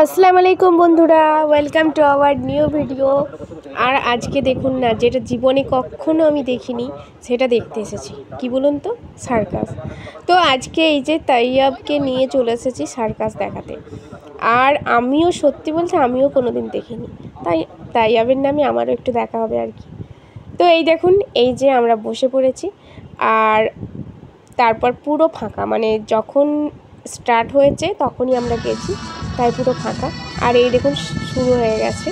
আসসালামু আলাইকুম বন্ধুরা, welcome to our new video. আর আজকে দেখুন না, যেটা জীবনে কখনো আমি দেখিনি সেটা দেখতে এসেছি। কি বলুন তো, সার্কাস। তো আজকে এই যে তাইয়াবকে নিয়ে চলে এসেছি সার্কাস দেখাতে। আর আমিও সত্যি বলতে আমিও কোনো দিন দেখিনি, তাই তাইয়াবের নামে আমারও একটু দেখা হবে আর কি। তো এই দেখুন, এই যে আমরা বসে পড়েছি আর তারপর পুরো ফাঁকা, মানে যখন স্টার্ট হয়েছে তখনই আমরা গেছি, তাই পুরো ফাঁকা। আর এই দেখুন শুরু হয়ে গেছে।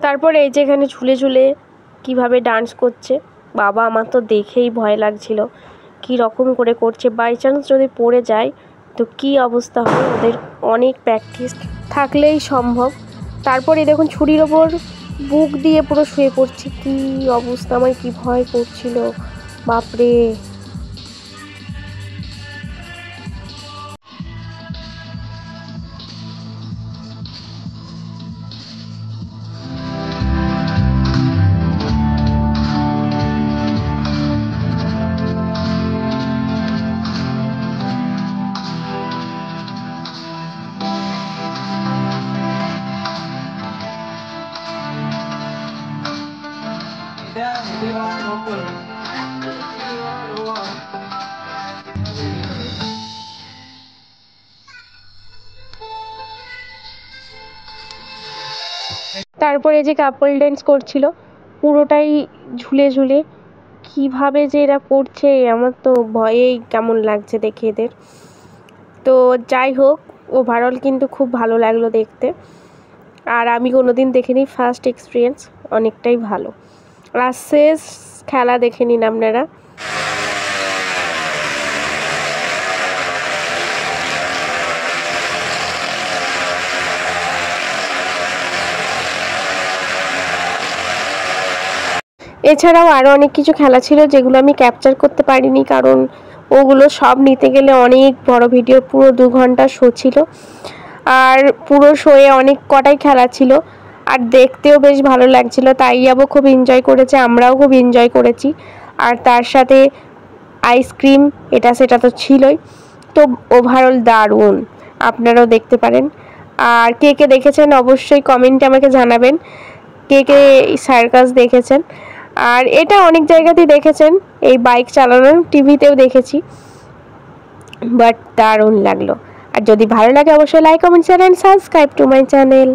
তারপরে এই যে এখানে ঝুলে ঝুলে কিভাবে ডান্স করছে, বাবা আমার তো দেখেই ভয় লাগছিল কি রকম করে করছে। বাই চান্স যদি পড়ে যায় তো কি অবস্থা হবে, ওদের অনেক প্র্যাকটিস থাকলেই সম্ভব। তারপরে দেখুন ছুরির ওপর বুক দিয়ে পুরো শুয়ে পড়ছে, কি অবস্থা, আমার কি ভয় করছিল বাপরে। তারপরে যে কাপল ড্যান্স করছিল পুরোটাই ঝুলে ঝুলে, কিভাবে যে এরা করছে আমার তো ভয়েই কেমন লাগছে দেখে এদের। তো যাই হোক, ওভারঅল কিন্তু খুব ভালো লাগলো দেখতে। আর আমি কোনোদিন দেখিনি, ফার্স্ট এক্সপিরিয়েন্স, অনেকটাই ভালো। আর শেষ খেলা দেখে নিন আপনারা। এছাড়াও আরও অনেক কিছু খেলা ছিল যেগুলো আমি ক্যাপচার করতে পারিনি, কারণ ওগুলো সব নিতে গেলে অনেক বড় ভিডিও, পুরো 2 ঘন্টা শো ছিল। আর পুরো শোয়ে অনেক কটাই খেলা ছিল আর দেখতেও বেশ ভালো লাগছিল। তাইয়াবও খুব এনজয় করেছে, আমরাও খুব এনজয় করেছি। আর তার সাথে আইসক্রিম এটা সেটা তো ছিলই। তো ওভারঅল দারুণ, আপনারাও দেখতে পারেন। আর কে কে দেখেছেন অবশ্যই কমেন্টে আমাকে জানাবেন, কে কে সার্কাস দেখেছেন। আর এটা অনেক জায়গাতেই দেখেছেন, এই বাইক চালানোর টিভিতেও দেখেছি, বাট দারুণ লাগলো। আর যদি ভালো লাগে অবশ্যই like, comment, share and subscribe to my channel.